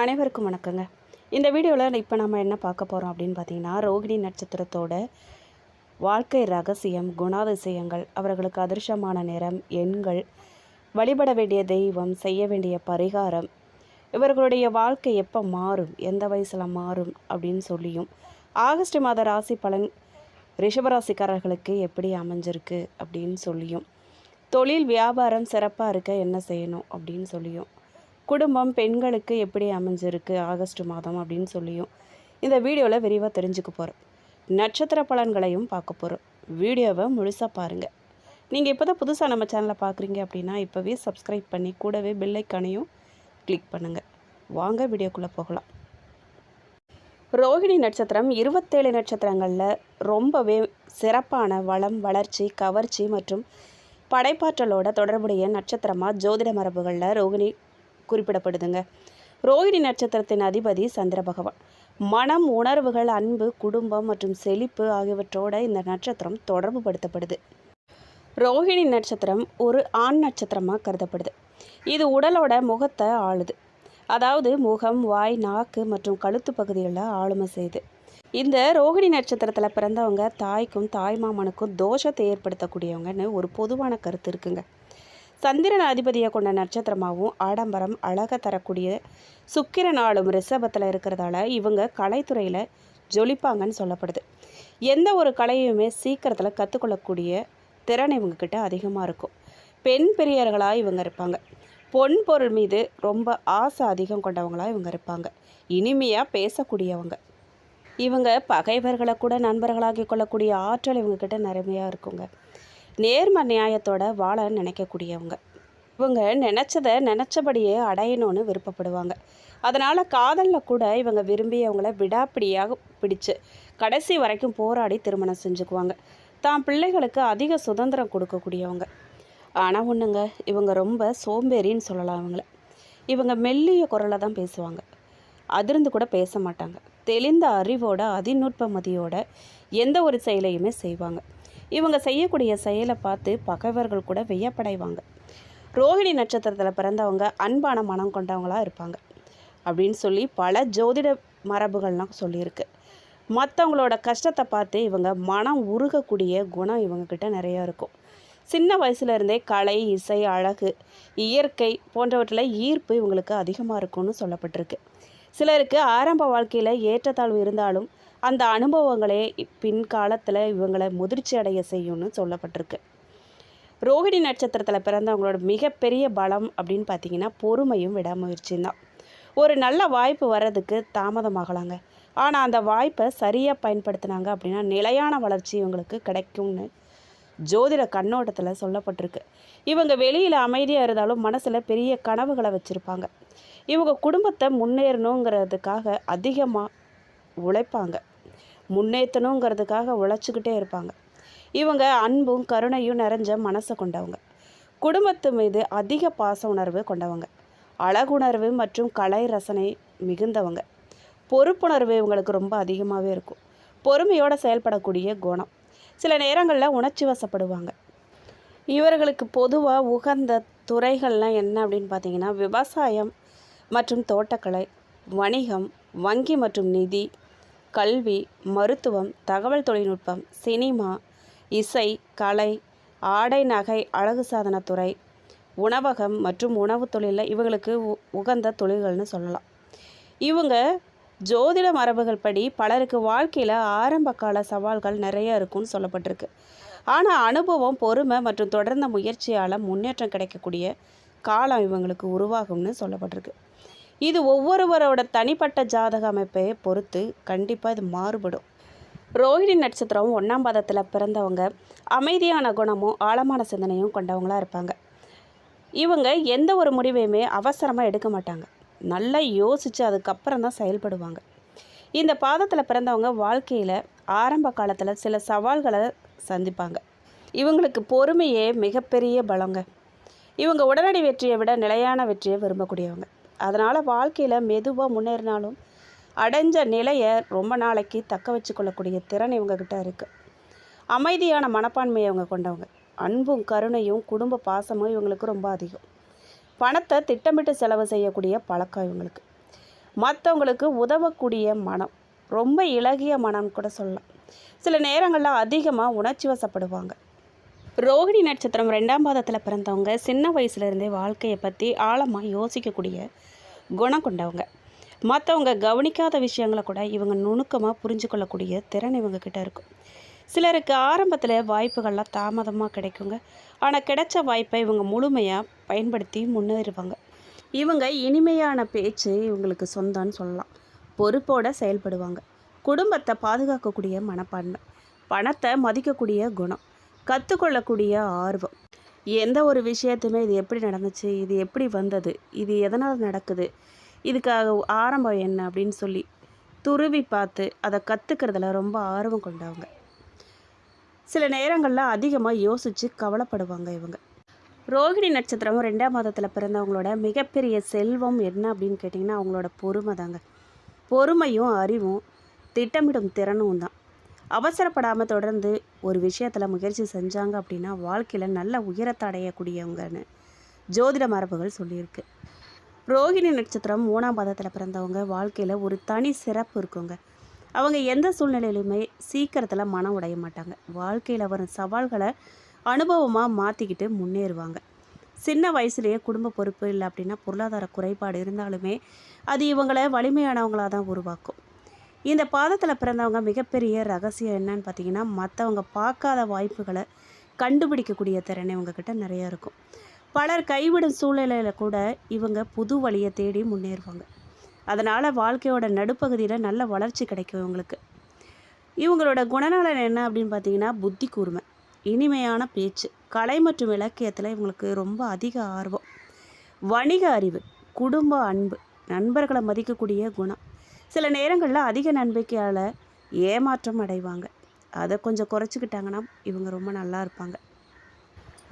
அனைவருக்கும் வணக்கங்க. இந்த வீடியோவில் இப்போ நம்ம என்ன பார்க்க போகிறோம் அப்படின்னு பார்த்தீங்கன்னா, ரோகிணி நட்சத்திரத்தோட வாழ்க்கை ரகசியம், குணாதிசயங்கள், அவர்களுக்கு அதிர்ஷ்டமான நிறம், எண்கள், வழிபட வேண்டிய தெய்வம், செய்ய வேண்டிய பரிகாரம், இவர்களுடைய வாழ்க்கை எப்போ மாறும், எந்த வயசில் மாறும் அப்படின்னு சொல்லியும், ஆகஸ்ட் மாத ராசி பலன் ரிஷபராசிக்காரர்களுக்கு எப்படி அமைஞ்சிருக்கு அப்படின்னு சொல்லியும், தொழில் வியாபாரம் சிறப்பாக இருக்க என்ன செய்யணும் அப்படின்னு சொல்லியும், குடும்பம் பெண்களுக்கு எப்படி அமைஞ்சிருக்கு ஆகஸ்ட் மாதம் அப்படின்னு சொல்லியும் இந்த வீடியோவில் விரிவாக தெரிஞ்சுக்க போகிறோம். நட்சத்திர பலன்களையும் பார்க்க போகிறோம். வீடியோவை முழுசாக பாருங்கள். நீங்கள் இப்போ தான் புதுசாக நம்ம சேனலை பார்க்குறீங்க அப்படின்னா இப்போவே சப்ஸ்கிரைப் பண்ணி கூடவே பெல் ஐக்கானையும் கிளிக் பண்ணுங்கள். வாங்க வீடியோக்குள்ளே போகலாம். ரோகிணி நட்சத்திரம் 27 நட்சத்திரங்களில் ரொம்பவே சிறப்பான வளம், வளர்ச்சி, கவர்ச்சி மற்றும் படைப்பாற்றலோட தொடர்புடைய நட்சத்திரமாக ஜோதிட மரபுகளில் ரோகிணி குறிப்பிடப்படுதுங்க. ரோகிணி நட்சத்திரத்தின் அதிபதி சந்திர பகவான். மனம், உணர்வுகள், அன்பு, குடும்பம் மற்றும் செழிப்பு ஆகியவற்றோட இந்த நட்சத்திரம் தொடர்பு படுத்தப்படுது. ரோகிணி நட்சத்திரம் ஒரு ஆண் நட்சத்திரமாக கருதப்படுது. இது உடலோட முகத்தை ஆளுது. அதாவது முகம், வாய், நாக்கு மற்றும் கழுத்து பகுதிகளில் ஆளுமை செய்யுது. இந்த ரோகிணி நட்சத்திரத்தில் பிறந்தவங்க தாய்க்கும் தாய்மாமனுக்கும் தோஷத்தை ஏற்படுத்தக்கூடியவங்கன்னு ஒரு பொதுவான கருத்து இருக்குங்க. சந்திரன் அதிபதியை கொண்ட நட்சத்திரமாகவும் ஆடம்பரம், அழகை தரக்கூடிய சுக்கிரன் ஆளும் ரிஷபத்தில் இருக்கிறதால இவங்க கலைத்துறையில் ஜொலிப்பாங்கன்னு சொல்லப்படுது. எந்த ஒரு கலையுமே சீக்கிரத்தில் கற்றுக்கொள்ளக்கூடிய திறன் இவங்கக்கிட்ட அதிகமாக இருக்கும். பெண் பிரியர்களாக இவங்க இருப்பாங்க. பொன் பொருள் மீது ரொம்ப ஆசை அதிகம் கொண்டவங்களாக இவங்க இருப்பாங்க. இனிமையாக பேசக்கூடியவங்க. இவங்க பகைவர்களை கூட நண்பர்களாகி கொள்ளக்கூடிய ஆற்றல் இவங்கக்கிட்ட நிறைமையாக இருக்குங்க. நேர்ம நியாயத்தோட வாழ நினைக்கக்கூடியவங்க. இவங்க நினச்சபடியே அடையணும்னு விருப்பப்படுவாங்க. அதனால் காதலில் கூட இவங்க விரும்பியவங்கள விடாப்பிடியாக பிடிச்சு கடைசி வரைக்கும் போராடி திருமணம் செஞ்சுக்குவாங்க. தான் பிள்ளைகளுக்கு அதிக சுதந்திரம் கொடுக்கக்கூடியவங்க. ஆனால் ஒன்றுங்க, இவங்க ரொம்ப சோம்பேறின்னு சொல்லலாம். இவங்க மெல்லிய குரலை தான் பேசுவாங்க. அதிர்ந்து கூட பேச மாட்டாங்க. தெளிந்த அறிவோட அதிநுட்பமதியோட எந்த ஒரு செயலையுமே செய்வாங்க. இவங்க செய்யக்கூடிய செயலை பார்த்து பகைவர்கள் கூட வியப்படைவாங்க. ரோகிணி நட்சத்திரத்தில் பிறந்தவங்க அன்பான மனம் கொண்டவங்களாக இருப்பாங்க அப்படின்னு சொல்லி பல ஜோதிட மரபுகள்லாம் சொல்லியிருக்கு. மற்றவங்களோட கஷ்டத்தை பார்த்து இவங்க மனம் உருகக்கூடிய குணம் இவங்கக்கிட்ட நிறையா இருக்கும். சின்ன வயசுலேருந்தே கலை, இசை, அழகு, இயற்கை போன்றவற்றில் ஈர்ப்பு இவங்களுக்கு அதிகமாக இருக்கும்னு சொல்லப்பட்டிருக்கு. சிலருக்கு ஆரம்ப வாழ்க்கையில் ஏற்றத்தாழ்வு இருந்தாலும் அந்த அனுபவங்களே பின்காலத்தில் இவங்களை முதிர்ச்சி அடைய செய்யும்னு சொல்லப்பட்டிருக்கு. ரோகிணி நட்சத்திரத்தில் பிறந்தவங்களோட மிகப்பெரிய பலம் அப்படின்னு பார்த்தீங்கன்னா பொறுமையும் விடாமுயற்சியும் தான். ஒரு நல்ல வாய்ப்பு வர்றதுக்கு தாமதமாகலாங்க. ஆனால் அந்த வாய்ப்பை சரியாக பயன்படுத்தினாங்க அப்படின்னா நிலையான வளர்ச்சி இவங்களுக்கு கிடைக்கும்னு ஜோதிட கண்ணோட்டத்தில் சொல்லப்பட்டிருக்கு. இவங்க வெளியில் அமைதியாக இருந்தாலும் மனசில் பெரிய கனவுகளை வச்சுருப்பாங்க. இவங்க குடும்பத்தை முன்னேறணுங்கிறதுக்காக அதிகமாக உழைப்பாங்க. முன்னேற்றணுங்கிறதுக்காக உழைச்சிக்கிட்டே இருப்பாங்க. இவங்க அன்பும் கருணையும் நிறைஞ்ச மனசை கொண்டவங்க. குடும்பத்து மீது அதிக பாச உணர்வு கொண்டவங்க. அழகுணர்வு மற்றும் கலை ரசனை மிகுந்தவங்க. பொறுப்புணர்வு இவங்களுக்கு ரொம்ப அதிகமாகவே இருக்கும். பொறுமையோடு செயல்படக்கூடிய குணம். சில நேரங்களில் உணர்ச்சி வசப்படுவாங்க. இவர்களுக்கு பொதுவாக உகந்த துறைகள்லாம் என்ன அப்படின்னு பார்த்தீங்கன்னா விவசாயம் மற்றும் தோட்டக்கலை, வணிகம், வங்கி மற்றும் நிதி, கல்வி, மருத்துவம், தகவல் தொழில்நுட்பம், சினிமா, இசை, கலை, ஆடை, நகை, அழகு சாதனத்துறை, உணவகம் மற்றும் உணவு தொழிலில் இவங்களுக்கு உகந்த தொழில்கள்னு சொல்லலாம். இவங்க ஜோதிட மரபுகள் படி பலருக்கு வாழ்க்கையில் ஆரம்ப கால சவால்கள் நிறைய இருக்கும்னு சொல்லப்பட்டிருக்கு. ஆனால் அனுபவம், பொறுமை மற்றும் தொடர்ந்த முயற்சியால் முன்னேற்றம் கிடைக்கக்கூடிய காலம் இவங்களுக்கு உருவாகும்னு சொல்லப்பட்டிருக்கு. இது ஒவ்வொருவரோட தனிப்பட்ட ஜாதக அமைப்பை பொறுத்து கண்டிப்பாக இது மாறுபடும். ரோகிணி நட்சத்திரம் 1ஆம் பாதத்தில் பிறந்தவங்க அமைதியான குணமும் ஆழமான சிந்தனையும் கொண்டவங்களாக இருப்பாங்க. இவங்க எந்த ஒரு முடிவையுமே அவசரமாக எடுக்க மாட்டாங்க. நல்லா யோசித்து அதுக்கப்புறம் தான் செயல்படுவாங்க. இந்த பாதத்தில் பிறந்தவங்க வாழ்க்கையில் ஆரம்ப காலத்தில் சில சவால்களை சந்திப்பாங்க. இவங்களுக்கு பொறுமையே மிகப்பெரிய பலங்க. இவங்க உடனடி வெற்றியை விட நிலையான வெற்றியை விரும்பக்கூடியவங்க. அதனால் வாழ்க்கையில் மெதுவாக முன்னேறினாலும் அடைஞ்ச நிலையை ரொம்ப நாளைக்கு தக்க வச்சு கொள்ளக்கூடிய திறன் இவங்கக்கிட்ட இருக்குது. அமைதியான மனப்பான்மையை இவங்க கொண்டவங்க. அன்பும் கருணையும் குடும்ப பாசமும் இவங்களுக்கு ரொம்ப அதிகம். பணத்தை திட்டமிட்டு செலவு செய்யக்கூடிய பழக்கம் இவங்களுக்கு. மற்றவங்களுக்கு உதவக்கூடிய மனம், ரொம்ப இளகிய மனம் கூட சொல்லலாம். சில நேரங்களில் அதிகமாக உணர்ச்சி வசப்படுவாங்க. ரோகிணி நட்சத்திரம் 2ஆம் பாதத்தில் பிறந்தவங்க சின்ன வயசுலேருந்தே வாழ்க்கையை பற்றி ஆழமாக யோசிக்கக்கூடிய குணம் கொண்டவங்க. மற்றவங்க கவனிக்காத விஷயங்களை கூட இவங்க நுணுக்கமாக புரிஞ்சு கொள்ளக்கூடிய திறன் இவங்கக்கிட்ட இருக்கும். சிலருக்கு ஆரம்பத்தில் வாய்ப்புகள்லாம் தாமதமாக கிடைக்குங்க. ஆனால் கிடைச்ச வாய்ப்பை இவங்க முழுமையாக பயன்படுத்தி முன்னேறுவாங்க. இவங்க இனிமையான பேச்சு இவங்களுக்கு சொந்தம்னு சொல்லலாம். பொறுப்போடு செயல்படுவாங்க. குடும்பத்தை பாதுகாக்கக்கூடிய மனப்பான்மை, பணத்தை மதிக்கக்கூடிய குணம், கற்றுக்கொள்ளக்கூடிய ஆர்வம், எந்த ஒரு விஷயத்தையுமே இது எப்படி நடந்துச்சு, இது எப்படி வந்தது, இது எதனால் நடக்குது, இதுக்காக ஆரம்பம் என்ன அப்படின்னு சொல்லி துருவி பார்த்து அதை கற்றுக்கிறதுல ரொம்ப ஆர்வம் கொண்டவங்க. சில நேரங்களில் அதிகமாக யோசித்து கவலைப்படுவாங்க இவங்க. ரோகிணி நட்சத்திரம் 2ஆம் மாதத்தில் பிறந்தவங்களோட மிகப்பெரிய செல்வம் என்ன அப்படின்னு கேட்டிங்கன்னா அவங்களோட பொறுமை தாங்க. பொறுமையும் அறிவும் திட்டமிடும் திறனும் தான். அவசரப்படாமல் தொடர்ந்து ஒரு விஷயத்தில் முயற்சி செஞ்சாங்க அப்படின்னா வாழ்க்கையில் நல்ல உயரத்தை அடையக்கூடியவங்கன்னு ஜோதிட மரபுகள் சொல்லியிருக்கு. ரோகிணி நட்சத்திரம் 3ஆம் பாதத்தில் பிறந்தவங்க வாழ்க்கையில் ஒரு தனி சிறப்பு இருக்குங்க. அவங்க எந்த சூழ்நிலையிலுமே சீக்கிரத்தில் மனம் உடைய மாட்டாங்க. வாழ்க்கையில் வரும் சவால்களை அனுபவமாக மாற்றிக்கிட்டு முன்னேறுவாங்க. சின்ன வயசுலேயே குடும்ப பொறுப்பு இல்லை அப்படின்னா பொருளாதார குறைபாடு இருந்தாலுமே அது இவங்களை வலிமையானவங்களாக தான் உருவாக்கும். இந்த பாதத்தில் பிறந்தவங்க மிகப்பெரிய ரகசியம் என்னன்னு பார்த்தீங்கன்னா மற்றவங்க பார்க்காத வாய்ப்புகளை கண்டுபிடிக்கக்கூடிய திறனை இவங்கக்கிட்ட நிறையா இருக்கும். பலர் கைவிடும் சூழ்நிலையில் கூட இவங்க புது வழியை தேடி முன்னேறுவாங்க. அதனால் வாழ்க்கையோட நடுப்பகுதியில் நல்ல வளர்ச்சி கிடைக்கும் இவங்களுக்கு. இவங்களோட குணநலன் என்ன அப்படின்னு பார்த்தீங்கன்னா புத்தி கூர்மை, இனிமையான பேச்சு, கலை மற்றும் இலக்கியத்தில் இவங்களுக்கு ரொம்ப அதிக ஆர்வம், வணிக அறிவு, குடும்ப அன்பு, நண்பர்களை மதிக்கக்கூடிய குணம். சில நேரங்களில் அதிக நம்பிக்கையால் ஏமாற்றம் அடைவாங்க. அதை கொஞ்சம் குறைச்சிக்கிட்டாங்கன்னா இவங்க ரொம்ப நல்லா இருப்பாங்க.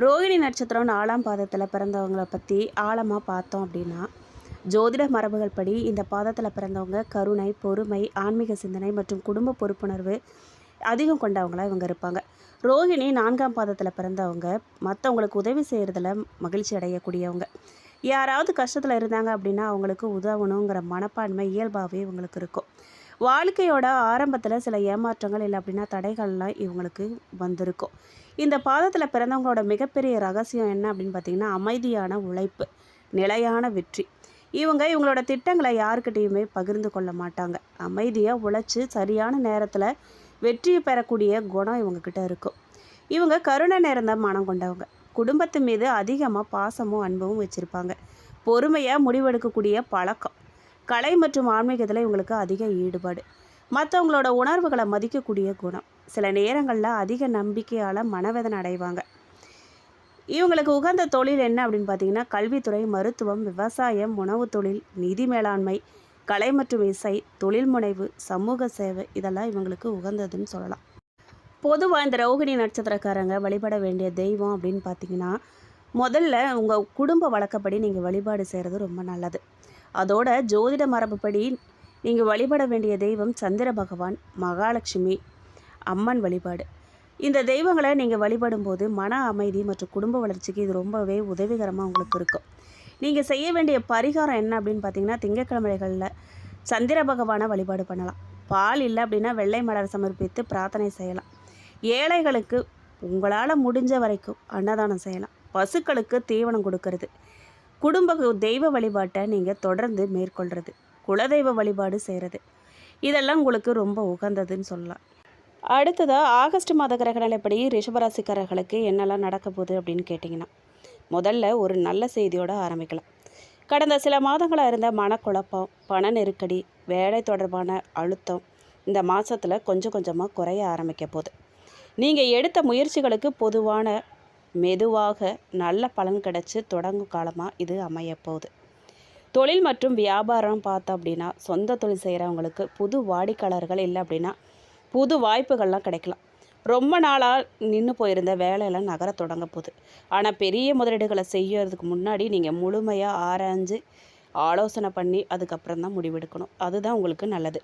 ரோகிணி நட்சத்திரம் 4ஆம் பாதத்தில் பிறந்தவங்களை பற்றி ஆழமாக பார்த்தோம் அப்படின்னா ஜோதிட மரபுகள் படி இந்த பாதத்தில் பிறந்தவங்க கருணை, பொறுமை, ஆன்மீக சிந்தனை மற்றும் குடும்ப பொறுப்புணர்வு அதிகம் கொண்டவங்களாக இவங்க இருப்பாங்க. ரோகிணி 4ஆம் பாதத்தில் பிறந்தவங்க மற்றவங்களுக்கு உதவி செய்கிறதுல மகிழ்ச்சி அடையக்கூடியவங்க. யாராவது கஷ்டத்தில் இருந்தாங்க அப்படின்னா அவங்களுக்கு உதவணுங்கிற மனப்பான்மை இயல்பாகவே இவங்களுக்கு இருக்கும். வாழ்க்கையோட ஆரம்பத்தில் சில ஏமாற்றங்கள் இல்லை அப்படின்னா தடைகள்லாம் இவங்களுக்கு வந்திருக்கும். இந்த பாதத்தில் பிறந்தவங்களோட மிகப்பெரிய ரகசியம் என்ன அப்படின்னு பார்த்திங்கன்னா அமைதியான உழைப்பு, நிலையான வெற்றி. இவங்களோட திட்டங்களை யாருக்கிட்டையுமே பகிர்ந்து கொள்ள மாட்டாங்க. அமைதியாக உழைச்சி சரியான நேரத்தில் வெற்றி பெறக்கூடிய குணம் இவங்கக்கிட்ட இருக்கும். இவங்க கருணை நேர்ந்த மனம் கொண்டவங்க. குடும்பத்து மீது அதிகமாக பாசமும் அன்பும் வச்சுருப்பாங்க. பொறுமையாக முடிவெடுக்கக்கூடிய பழக்கம், கலை மற்றும் ஆன்மீகத்தில் இவங்களுக்கு அதிக ஈடுபாடு, மற்றவங்களோட உணர்வுகளை மதிக்கக்கூடிய குணம். சில நேரங்களில் அதிக நம்பிக்கையால் மனவேதனை அடைவாங்க. இவங்களுக்கு உகந்த தொழில் என்ன அப்படின்னு பார்த்தீங்கன்னா கல்வித்துறை, மருத்துவம், விவசாயம், உணவு தொழில், நிதி மேலாண்மை, கலை மற்றும் இசை, தொழில் முனைவு, சமூக சேவை இதெல்லாம் இவங்களுக்கு உகந்ததுன்னு சொல்லலாம். பொதுவாக இந்த ரோகிணி நட்சத்திரக்காரங்க வழிபட வேண்டிய தெய்வம் அப்படின்னு பார்த்தீங்கன்னா முதல்ல உங்கள் குடும்ப வழக்கப்படி நீங்கள் வழிபாடு செய்கிறது ரொம்ப நல்லது. அதோட ஜோதிட மரபுப்படி நீங்கள் வழிபட வேண்டிய தெய்வம் சந்திர பகவான், மகாலட்சுமி அம்மன் வழிபாடு. இந்த தெய்வங்களை நீங்கள் வழிபடும்போது மன அமைதி மற்றும் குடும்ப வளர்ச்சிக்கு இது ரொம்பவே உதவிகரமாக உங்களுக்கு இருக்கும். நீங்கள் செய்ய வேண்டிய பரிகாரம் என்ன அப்படின்னு பார்த்தீங்கன்னா திங்கட்கிழமைகளில் சந்திர பகவானை வழிபாடு பண்ணலாம். பால் இல்லை அப்படின்னா வெள்ளை மலர் சமர்ப்பித்து பிரார்த்தனை செய்யலாம். ஏழைகளுக்கு உங்களால் முடிஞ்ச வரைக்கும் அன்னதானம் செய்யலாம். பசுக்களுக்கு தீவனம் கொடுக்கறது, குடும்ப தெய்வ வழிபாட்டை நீங்கள் தொடர்ந்து மேற்கொள்கிறது, குலதெய்வ வழிபாடு செய்கிறது, இதெல்லாம் உங்களுக்கு ரொம்ப உகந்ததுன்னு சொல்லலாம். அடுத்ததாக ஆகஸ்ட் மாத கிரகநிலைப்படி ரிஷபராசிக்காரர்களுக்கு என்னெல்லாம் நடக்க போகுது அப்படின்னு கேட்டிங்கன்னா முதல்ல ஒரு நல்ல செய்தியோடு ஆரம்பிக்கலாம். கடந்த சில மாதங்களாக இருந்த மனக்குழப்பம், பண நெருக்கடி, வேலை தொடர்பான அழுத்தம் இந்த மாதத்தில் கொஞ்சம் கொஞ்சமாக குறைய ஆரம்பிக்க போகுது. நீங்கள் எடுத்த முயற்சிகளுக்கு பொதுவான மெதுவாக நல்ல பலன் கிடச்சி தொடங்கும் காலமாக இது அமையப்போகுது. தொழில் மற்றும் வியாபாரம் பார்த்தோம் அப்படின்னா சொந்த தொழில் செய்கிறவங்களுக்கு புது வாடிக்கையாளர்கள் இல்லை அப்படின்னா புது வாய்ப்புகள்லாம் கிடைக்கலாம். ரொம்ப நாளாக நின்று போயிருந்த வேலையெல்லாம் நகர தொடங்க போகுது. ஆனால் பெரிய முதலீடுகளை செய்யறதுக்கு முன்னாடி நீங்கள் முழுமையாக ஆராய்ஞ்சு ஆலோசனை பண்ணி அதுக்கப்புறம் தான் முடிவெடுக்கணும். அதுதான் உங்களுக்கு நல்லது.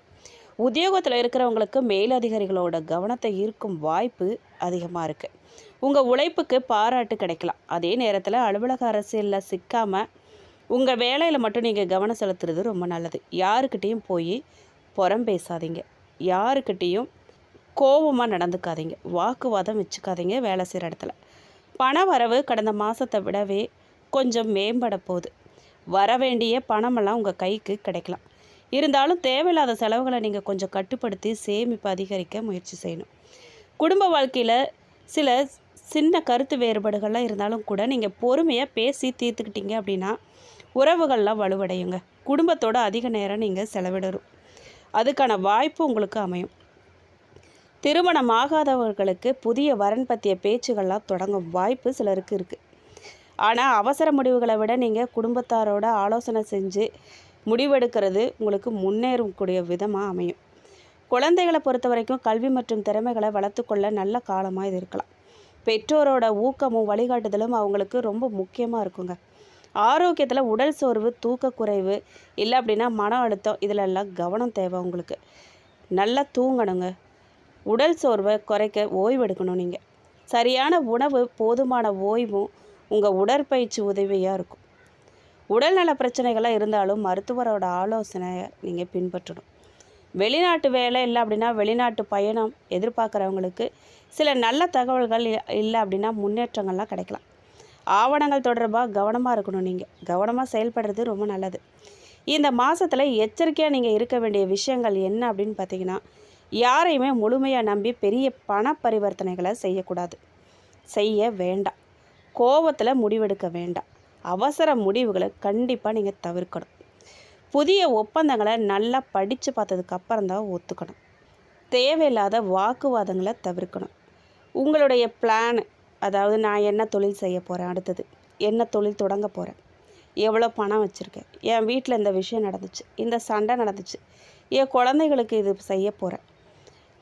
உத்தியோகத்தில் இருக்கிறவங்களுக்கு மேலதிகாரிகளோட கவனத்தை ஈர்க்கும் வாய்ப்பு அதிகமாக இருக்குது. உங்கள் உழைப்புக்கு பாராட்டு கிடைக்கலாம். அதே நேரத்தில் அலுவலக அரசியலில் சிக்காமல் உங்கள் வேலையில் மட்டும் நீங்கள் கவனம் செலுத்துறது ரொம்ப நல்லது. யாருக்கிட்டேயும் போய் புறம் பேசாதீங்க. யாருக்கிட்டேயும் கோபமாக நடந்துக்காதீங்க. வாக்குவாதம் வச்சுக்காதீங்க வேலை செய்கிற இடத்துல. பண வரவு கடந்த மாதத்தை விடவே கொஞ்சம் மேம்பட போகுது. வர வேண்டிய பணமெல்லாம் உங்கள் கைக்கு கிடைக்கலாம். இருந்தாலும் தேவையில்லாத செலவுகளை நீங்கள் கொஞ்சம் கட்டுப்படுத்தி சேமிப்பு அதிகரிக்க முயற்சி செய்யணும். குடும்ப வாழ்க்கையில் சில சின்ன கருத்து வேறுபாடுகள்லாம் இருந்தாலும் கூட நீங்கள் பொறுமையாக பேசி தீர்த்துக்கிட்டீங்க அப்படின்னா உறவுகள்லாம் வலுவடையுங்க. குடும்பத்தோட அதிக நேரம் நீங்கள் செலவிடணும். அதுக்கான வாய்ப்பு உங்களுக்கு அமையும். திருமணம் ஆகாதவர்களுக்கு புதிய வரன் பற்றிய பேச்சுகள்லாம் தொடங்கும் வாய்ப்பு சிலருக்கு இருக்குது. ஆனால் அவசர முடிவுகளை விட நீங்கள் குடும்பத்தாரோட ஆலோசனை செஞ்சு முடிவெடுக்கிறது உங்களுக்கு முன்னேறக்கூடிய விதமாக அமையும். குழந்தைகளை பொறுத்த வரைக்கும் கல்வி மற்றும் திறமைகளை வளர்த்துக்கொள்ள நல்ல காலமாக இது இருக்கலாம். பெற்றோரோட ஊக்கமும் வழிகாட்டுதலும் அவங்களுக்கு ரொம்ப முக்கியமாக இருக்குங்க. ஆரோக்கியத்தில் உடல் சோர்வு, தூக்கக்குறைவு, இல்லை அப்படின்னா மன அழுத்தம், இதிலெல்லாம் கவனம் தேவை. உங்களுக்கு நல்லா தூங்கணுங்க. உடல் சோர்வை குறைக்க ஓய்வெடுக்கணும். நீங்கள் சரியான உணவு, போதுமான ஓய்வும் உங்கள் உடற்பயிற்சி உதவியாக இருக்கும். உடல்நல பிரச்சனைகளாக இருந்தாலும் மருத்துவரோட ஆலோசனையை நீங்கள் பின்பற்றணும். வெளிநாட்டு வேலை இல்லை அப்படின்னா வெளிநாட்டு பயணம் எதிர்பார்க்குறவங்களுக்கு சில நல்ல தகவல்கள் இல்லை அப்படின்னா முன்னேற்றங்கள்லாம் கிடைக்கலாம். ஆவணங்கள் தொடர்பாக கவனமாக இருக்கணும். நீங்கள் கவனமாக செயல்படுறது ரொம்ப நல்லது. இந்த மாதத்தில் எச்சரிக்கையாக நீங்கள் இருக்க வேண்டிய விஷயங்கள் என்ன அப்படின்னு பார்த்தீங்கன்னா, யாரையுமே முழுமையாக நம்பி பெரிய பண பரிவர்த்தனைகளை செய்யக்கூடாது, செய்ய வேண்டாம். கோபத்தில் முடிவெடுக்க வேண்டாம். அவசர முடிவுகளை கண்டிப்பாக நீங்கள் தவிர்க்கணும். புதிய ஒப்பந்தங்களை நல்லா படித்து பார்த்ததுக்கு அப்புறம் தான் ஒத்துக்கணும். தேவையில்லாத வாக்குவாதங்களை தவிர்க்கணும். உங்களுடைய பிளான், அதாவது நான் என்ன தொழில் செய்ய போகிறேன், அடுத்தது என்ன தொழில் தொடங்க போகிறேன், எவ்வளோ பணம் வச்சுருக்கேன், என் வீட்டில் இந்த விஷயம் நடந்துச்சு, இந்த சண்டை நடந்துச்சு, என் குழந்தைகளுக்கு இது செய்ய போகிறேன்,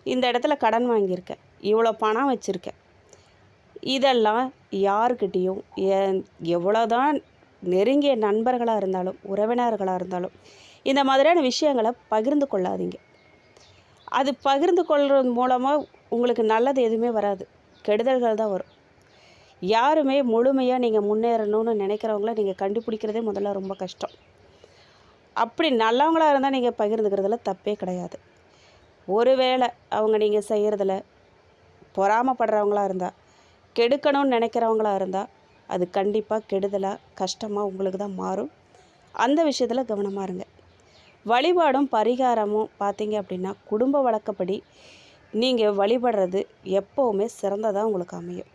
இந்த இடத்துல கடன் வாங்கியிருக்கேன், இவ்வளோ பணம் வச்சுருக்கேன், இதெல்லாம் யாருக்கிட்டேயும் எவ்வளோதான் நெருங்கிய நண்பர்களாக இருந்தாலும் உறவினர்களாக இருந்தாலும் இந்த மாதிரியான விஷயங்களை பகிர்ந்து கொள்ளாதீங்க. அது பகிர்ந்து கொள்வது மூலமாக உங்களுக்கு நல்லது எதுவுமே வராது, கெடுதல்கள் தான் வரும். யாருமே முழுமையாக நீங்கள் முன்னேறணும்னு நினைக்கிறவங்கள நீங்கள் கண்டுபிடிக்கிறதே முதல்ல ரொம்ப கஷ்டம். அப்படி நல்லவங்களாக இருந்தால் நீங்கள் பகிர்ந்துக்கிறதுல தப்பே கிடையாது. ஒருவேளை அவங்க நீங்கள் செய்கிறதுல பொறாமப்படுறவங்களா இருந்தால், கெடுக்கணும்னு நினைக்கிறவங்களா இருந்தால், அது கண்டிப்பாக கெடுதலாக கஷ்டமாக உங்களுக்கு தான் மாறும். அந்த விஷயத்தில் கவனமாக இருங்க. வழிபாடும் பரிகாரமும் பார்த்தீங்க அப்படின்னா குடும்ப வழக்கப்படி நீங்கள் வழிபடுறது எப்போவுமே சிறந்ததாக உங்களுக்கு அமையும்.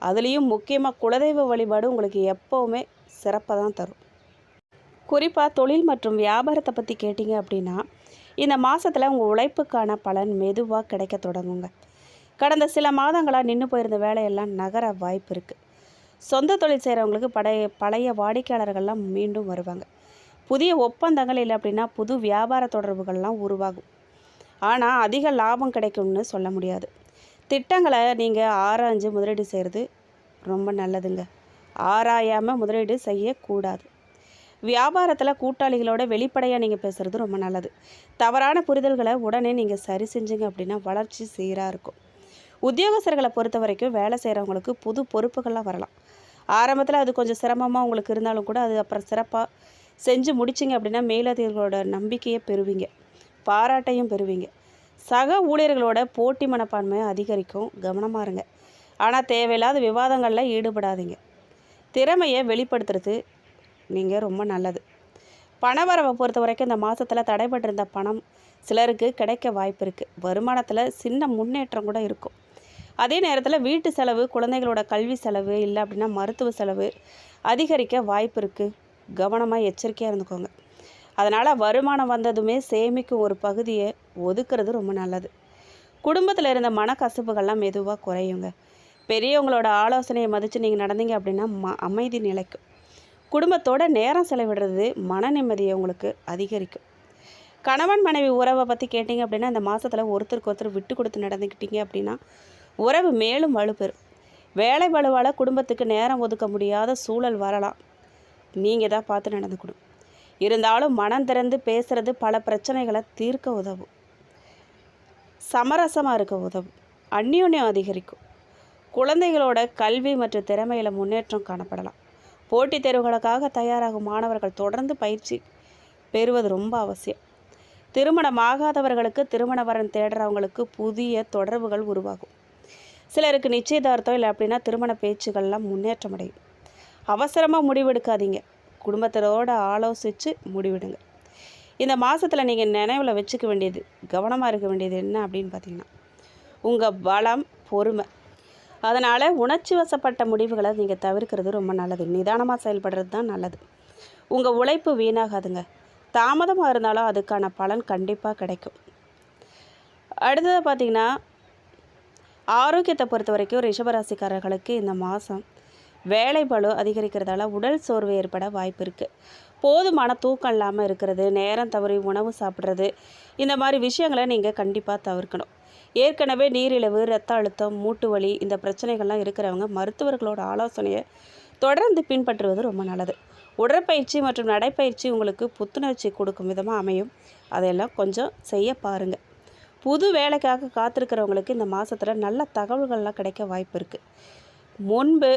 அதுலேயும் முக்கியமாக குலதெய்வ வழிபாடு உங்களுக்கு எப்போவுமே சிறப்பாக தான் தரும். குறிப்பாக தொழில் மற்றும் வியாபாரத்தை பற்றி கேட்டிங்க அப்படின்னா இந்த மாதத்தில் உங்கள் உழைப்புக்கான பலன் மெதுவாக கிடைக்க தொடங்குங்க. கடந்த சில மாதங்களாக நின்று போயிருந்த வேலையெல்லாம் நகர வாய்ப்பு இருக்குது. சொந்த தொழில் செய்கிறவங்களுக்கு பழைய வாடிக்கையாளர்கள்லாம் மீண்டும் வருவாங்க. புதிய ஒப்பந்தங்கள் இல்லை அப்படின்னா புது வியாபார தொடர்புகள்லாம் உருவாகும். ஆனால் அதிக லாபம் கிடைக்கும்னு சொல்ல முடியாது. திட்டங்களை நீங்கள் ஆராய்ஞ்சு முதலீடு செய்கிறது ரொம்ப நல்லதுங்க. ஆராயாமல் முதலீடு செய்யக்கூடாது. வியாபாரத்தில் கூட்டாளிகளோட வெளிப்படையாக நீங்கள் பேசுகிறது ரொம்ப நல்லது. தவறான புரிதல்களை உடனே நீங்கள் சரி செஞ்சீங்க அப்படின்னா வளர்ச்சி சீராக இருக்கும். உத்தியோகஸ்தர்களை பொறுத்த வரைக்கும் வேலை செய்கிறவங்களுக்கு புது பொறுப்புகள்லாம் வரலாம். ஆரம்பத்தில் அது கொஞ்சம் சிரமமாக உங்களுக்கு இருந்தாலும் கூட அது அப்புறம் சிறப்பாக செஞ்சு முடிச்சிங்க அப்படின்னா மேலதிகாரிகளோட நம்பிக்கையை பெறுவீங்க, பாராட்டையும் பெறுவீங்க. சக ஊழியர்களோட போட்டி மனப்பான்மையை அதிகரிக்கும். கவனமாக இருங்க. ஆனால் தேவையில்லாத விவாதங்களில் ஈடுபடாதீங்க. திறமையை வெளிப்படுத்துறது நீங்கள் ரொம்ப நல்லது. பணவரவை பொறுத்த வரைக்கும் இந்த மாதத்தில் தடைபட்டிருந்த பணம் சிலருக்கு கிடைக்க வாய்ப்பு இருக்குது. வருமானத்தில் சின்ன முன்னேற்றம் கூட இருக்கும். அதே நேரத்தில் வீட்டு செலவு, குழந்தைகளோட கல்வி செலவு, இல்லை அப்படின்னா மருத்துவ செலவு அதிகரிக்க வாய்ப்பு இருக்குது. கவனமாக எச்சரிக்கையாக இருந்துக்கோங்க. அதனால் வருமானம் வந்ததுமே சேமிக்கும் ஒரு பகுதியை ஒதுக்குறது ரொம்ப நல்லது. குடும்பத்தில் இருந்த மனக்கசப்புகள்லாம் மெதுவாக குறையுங்க. பெரியவங்களோட ஆலோசனையை மதித்து நீங்கள் நடந்தீங்க அப்படின்னா அமைதி நிலைக்கும். குடும்பத்தோட நேரம் செலவிடுறது மன நிம்மதியை உங்களுக்கு அதிகரிக்கும். கணவன் மனைவி உறவை பற்றி கேட்டிங்க அப்படின்னா இந்த மாதத்தில் ஒருத்தருக்கு ஒருத்தர் விட்டு கொடுத்து நடந்துக்கிட்டீங்க அப்படின்னா உறவு மேலும் வலுப்பெறும். வேலை வலுவால் குடும்பத்துக்கு நேரம் ஒதுக்க முடியாத சூழல் வரலாம். நீங்கள் தான் பார்த்து நடந்துக்கணும். இருந்தாலும் மனம் திறந்து பேசுகிறது பல பிரச்சனைகளை தீர்க்க உதவும். சமரசமாக இருக்க உதவும். அந்யோன்யம் அதிகரிக்கும். குழந்தைகளோட கல்வி மற்றும் திறமையில் முன்னேற்றம் காணப்படலாம். போட்டித் தேர்வுகளுக்காக தயாராகும் மாணவர்கள் தொடர்ந்து பயிற்சி பெறுவது ரொம்ப அவசியம். திருமணம் ஆகாதவர்களுக்கு திருமண வரன் தேடுறவங்களுக்கு புதிய தொடர்புகள் உருவாகும். சிலருக்கு நிச்சயதார்த்தம் இல்லை அப்படின்னா திருமண பேச்சுகள்லாம் முன்னேற்றம் அடையும். அவசரமாக முடிவெடுக்காதீங்க. குடும்பத்தோடு ஆலோசித்து முடிவிடுங்க. இந்த மாதத்தில் நீங்கள் நினைவில் வச்சுக்க வேண்டியது, கவனமாக இருக்க வேண்டியது என்ன அப்படின்னு பார்த்தீங்கன்னா, உங்கள் பலம், பொறுமை. அதனால் உணர்ச்சி வசப்பட்ட முடிவுகளை நீங்கள் தவிர்க்கிறது ரொம்ப நல்லது. நிதானமாக செயல்படுறது தான் நல்லது. உங்கள் உழைப்பு வீணாகாதுங்க. தாமதமாக இருந்தாலும் அதுக்கான பலன் கண்டிப்பாக கிடைக்கும். அடுத்தது பார்த்திங்கன்னா, ஆரோக்கியத்தை பொறுத்த வரைக்கும் ரிஷபராசிக்காரர்களுக்கு இந்த மாதம் வேலை பளு அதிகரிக்கிறதால உடல் சோர்வு ஏற்பட வாய்ப்பு இருக்குது. போதுமான தூக்கம் இல்லாமல் இருக்கிறது, நேரம் தவறி உணவு சாப்பிட்றது, இந்த மாதிரி விஷயங்களை நீங்கள் கண்டிப்பாக தவிர்க்கணும். ஏற்கனவே நீரிழிவு, இரத்த அழுத்தம், மூட்டு வலி இந்த பிரச்சனைகள்லாம் இருக்கிறவங்க மருத்துவர்களோட ஆலோசனையை தொடர்ந்து பின்பற்றுவது ரொம்ப நல்லது. உடற்பயிற்சி மற்றும் நடைப்பயிற்சி உங்களுக்கு புத்துணர்ச்சி கொடுக்கும் விதமாக அமையும். அதையெல்லாம் கொஞ்சம் செய்ய பாருங்கள். புது வேலைக்காக காத்திருக்கிறவங்களுக்கு இந்த மாதத்தில் நல்ல தகவல்கள்லாம் கிடைக்க வாய்ப்பு இருக்குது. முன்பு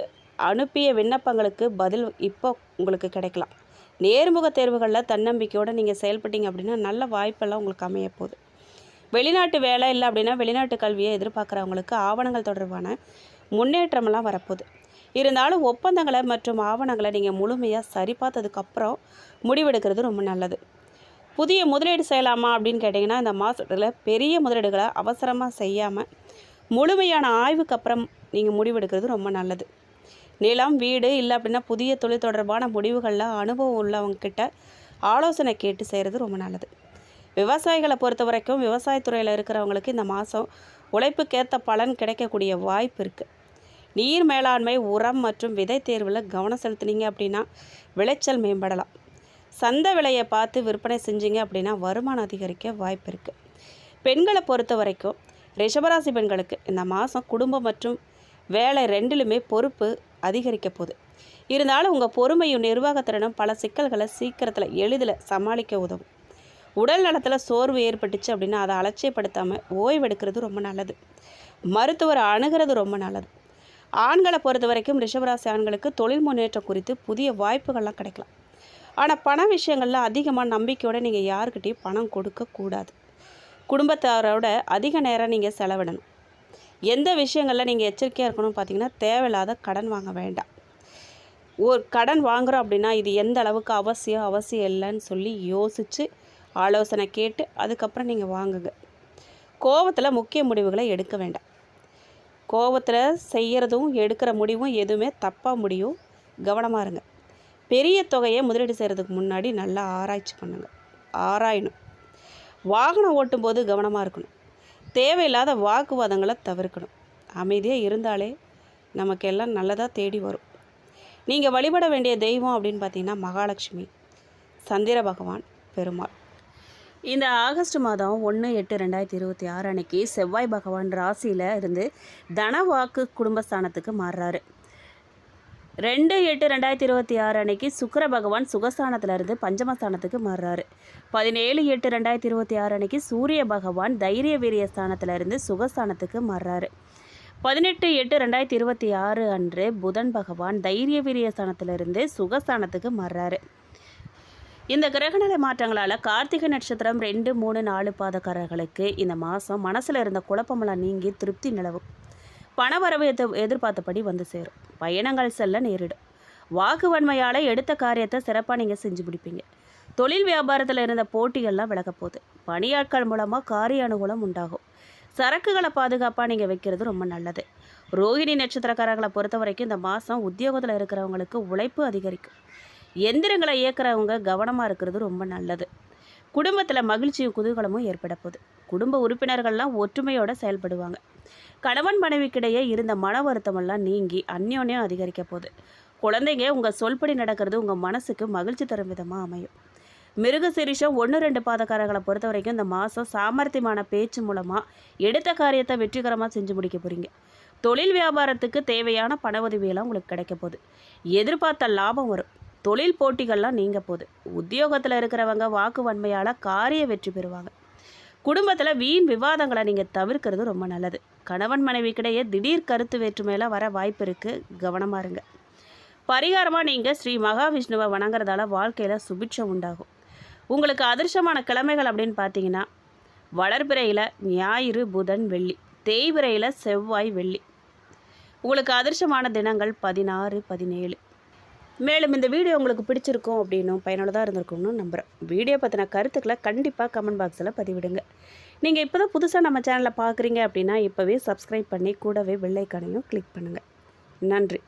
அனுப்பிய விண்ணப்பங்களுக்கு பதில் இப்போ உங்களுக்கு கிடைக்கலாம். நேர்முக தேர்வுகளில் தன்னம்பிக்கையோடு நீங்கள் செயல்பட்டீங்க அப்படின்னா நல்ல வாய்ப்பெல்லாம் உங்களுக்கு அமைய போகுது. வெளிநாட்டு வேலை இல்லை அப்படின்னா வெளிநாட்டு கல்வியை எதிர்பார்க்குறவங்களுக்கு ஆவணங்கள் தொடர்பான முன்னேற்றமெல்லாம் வரப்போகுது. இருந்தாலும் ஒப்பந்தங்களை மற்றும் ஆவணங்களை நீங்கள் முழுமையாக சரி பார்த்ததுக்கப்புறம் முடிவெடுக்கிறது ரொம்ப நல்லது. புதிய முதலீடு செய்யலாமா அப்படின்னு கேட்டிங்கன்னா, இந்த மாதத்தில் பெரிய முதலீடுகளை அவசரமாக செய்யாமல் முழுமையான ஆய்வுக்கு அப்புறம் நீங்கள் முடிவெடுக்கிறது ரொம்ப நல்லது. நிலம், வீடு இல்லை அப்படின்னா புதிய தொழில் தொடர்பான முடிவுகளில் அனுபவம் உள்ளவங்கக்கிட்ட ஆலோசனை கேட்டு செய்கிறது ரொம்ப நல்லது. விவசாயிகளை பொறுத்த வரைக்கும் விவசாயத்துறையில் இருக்கிறவங்களுக்கு இந்த மாதம் உழைப்புக்கேற்ற பலன் கிடைக்கக்கூடிய வாய்ப்பு இருக்குது. நீர் மேலாண்மை, உரம் மற்றும் விதை தேர்வில் கவனம் செலுத்துனீங்க அப்படின்னா விளைச்சல் மேம்படலாம். சந்தை விலையை பார்த்து விற்பனை செஞ்சீங்க அப்படின்னா வருமானம் அதிகரிக்க வாய்ப்பு இருக்குது. பெண்களை பொறுத்த வரைக்கும் ரிஷபராசி பெண்களுக்கு இந்த மாதம் குடும்பம் மற்றும் வேலை ரெண்டிலுமே பொறுப்பு அதிகரிக்க போகுது. இருந்தாலும் உங்கள் பொறுமையும் நிர்வாகத்திறனும் பல சிக்கல்களை சீக்கிரத்தில் எளிதில் சமாளிக்க உதவும். உடல் நலத்தில் சோர்வு ஏற்பட்டுச்சு அப்படின்னா அதை அலட்சியப்படுத்தாமல் ஓய்வெடுக்கிறது ரொம்ப நல்லது. மருத்துவரை அணுகிறது ரொம்ப நல்லது. ஆண்களை பொறுத்த வரைக்கும் ரிஷபராசி ஆண்களுக்கு தொழில் முன்னேற்றம் குறித்து புதிய வாய்ப்புகள்லாம் கிடைக்கலாம். ஆனால் பண விஷயங்களில் அதிகமாக நம்பிக்கையோடு நீங்கள் யாருக்கிட்டையும் பணம் கொடுக்கக்கூடாது. குடும்பத்தாரோட அதிக நேரம் நீங்கள் செலவிடணும். எந்த விஷயங்களில் நீங்கள் எச்சரிக்கையாக இருக்கணும்னு பார்த்தீங்கன்னா, தேவையில்லாத கடன் வாங்க வேண்டாம். ஒரு கடன் வாங்குகிறோம் அப்படின்னா இது எந்த அளவுக்கு அவசியம் இல்லைன்னு சொல்லி யோசித்து ஆலோசனை கேட்டு அதுக்கப்புறம் நீங்கள் வாங்குங்க. கோபத்தில் முக்கிய முடிவுகளை எடுக்க வேண்டாம். கோபத்தில் செய்கிறதும் எடுக்கிற முடிவும் எதுவுமே தப்பாக முடியும். கவனமாக இருங்க. பெரிய தொகையை முதலீடு செய்கிறதுக்கு முன்னாடி நல்லா ஆராயணும். வாகனம் ஓட்டும்போது கவனமாக இருக்கணும். தேவையில்லாத வாக்குவாதங்களை தவிர்க்கணும். அமைதியாக இருந்தாலே நமக்கு எல்லாம் நல்லதாக தேடி வரும். நீங்கள் வழிபட வேண்டிய தெய்வம் அப்படின்னு பார்த்தீங்கன்னா மகாலட்சுமி, சந்திர பகவான், பெருமாள். இந்த ஆகஸ்ட் மாதம் 1/8/2026 அன்னைக்கு செவ்வாய் பகவான் ராசியில் இருந்து தனவாக்கு குடும்பஸ்தானத்துக்கு மாறுறாரு. 2/8/2026 அன்னைக்கு சுக்கிர பகவான் சுகஸ்தானத்திலிருந்து பஞ்சமஸ்தானத்துக்கு மாறுறாரு. 17/8/2026 அன்னைக்கு சூரிய பகவான் தைரிய வீரிய ஸ்தானத்திலிருந்து சுகஸ்தானத்துக்கு மாறுறாரு. 18/8/2026 அன்று புதன் பகவான் தைரிய வீரிய ஸ்தானத்திலிருந்து சுகஸ்தானத்துக்கு மாறுறாரு. இந்த கிரகநிலை மாற்றங்களால் கார்த்திகை நட்சத்திரம் 2, 3, 4 பாதக்காரர்களுக்கு இந்த மாதம் மனசில் இருந்த குழப்பமெல்லாம் நீங்கி திருப்தி நிலவும். பணவரவு எதிர்பார்த்தபடி வந்து சேரும். பயணங்கள் செல்ல நேரிடும். வாக்குவன்மையால் எடுத்த காரியத்தை சிறப்பாக நீங்கள் செஞ்சு முடிப்பீங்க. தொழில் வியாபாரத்தில் இருந்த போட்டிகள்லாம் விலகப்போகுது. பணியாட்கள் மூலமாக காரிய அனுகூலம் உண்டாகும். சரக்குகளை பாதுகாப்பாக நீங்கள் வைக்கிறது ரொம்ப நல்லது. ரோகிணி நட்சத்திரக்காரர்களை பொறுத்த வரைக்கும் இந்த மாதம் உத்தியோகத்தில் இருக்கிறவங்களுக்கு உழைப்பு அதிகரிக்கும். எந்திரங்களை இயக்கிறவங்க கவனமாக இருக்கிறது ரொம்ப நல்லது. குடும்பத்தில் மகிழ்ச்சியும் குதூகலமும் ஏற்பட போகுது. குடும்ப உறுப்பினர்கள்லாம் ஒற்றுமையோடு செயல்படுவாங்க. கணவன் மனைவிக்கிடையே இருந்த மன வருத்தமெல்லாம் நீங்கி அந்யோன்யம் அதிகரிக்க போகுது. குழந்தைங்க உங்கள் சொல்படி நடக்கிறது உங்கள் மனசுக்கு மகிழ்ச்சி தரும் விதமாக அமையும். மிருகசீரிஷம் 1, 2 பாதக்காரர்களை பொறுத்த வரைக்கும் இந்த மாதம் சாமர்த்தியமான பேச்சு மூலமாக எடுத்த காரியத்தை வெற்றிகரமாக செஞ்சு முடிக்க போகிறீங்க. தொழில் வியாபாரத்துக்கு தேவையான பண உதவியெல்லாம் உங்களுக்கு கிடைக்க போகுது. எதிர்பார்த்த லாபம் வரும். தொழில் போட்டிகள்லாம் நீங்க போகுது. உத்தியோகத்தில் இருக்கிறவங்க வாக்கு வன்மையால் காரிய வெற்றி பெறுவாங்க. குடும்பத்தில் வீண் விவாதங்களை நீங்கள் தவிர்க்கிறது ரொம்ப நல்லது. கணவன் மனைவிக்கிடையே திடீர் கருத்து வேற்றுமையெல்லாம் வர வாய்ப்பு இருக்குது. கவனமாக இருங்க. பரிகாரமாக நீங்கள் ஸ்ரீ மகாவிஷ்ணுவை வணங்குறதால வாழ்க்கையில் சுபிட்சம் உண்டாகும். உங்களுக்கு அதிர்ஷ்டமான கிழமைகள் அப்படின்னு பார்த்தீங்கன்னா, வளர்பிறையில் ஞாயிறு, புதன், வெள்ளி, தேய்பிறையில் செவ்வாய், வெள்ளி. உங்களுக்கு அதிர்ஷ்டமான தினங்கள் 16, 17. மேலும் இந்த வீடியோ உங்களுக்கு பிடிச்சிருக்கும் அப்படின்னும் பயனுள்ளதாக இருந்திருக்கும்னு நம்புகிறேன். வீடியோ பற்றின கருத்துக்களை கண்டிப்பாக கமெண்ட் பாக்ஸில் பதிவிடுங்க. நீங்கள் இப்போ தான் புதுசாக நம்ம சேனலை பார்க்குறீங்க அப்படின்னா இப்போவே சப்ஸ்கிரைப் பண்ணி கூடவே பெல் ஐக்கானையும் கிளிக் பண்ணுங்கள். நன்றி.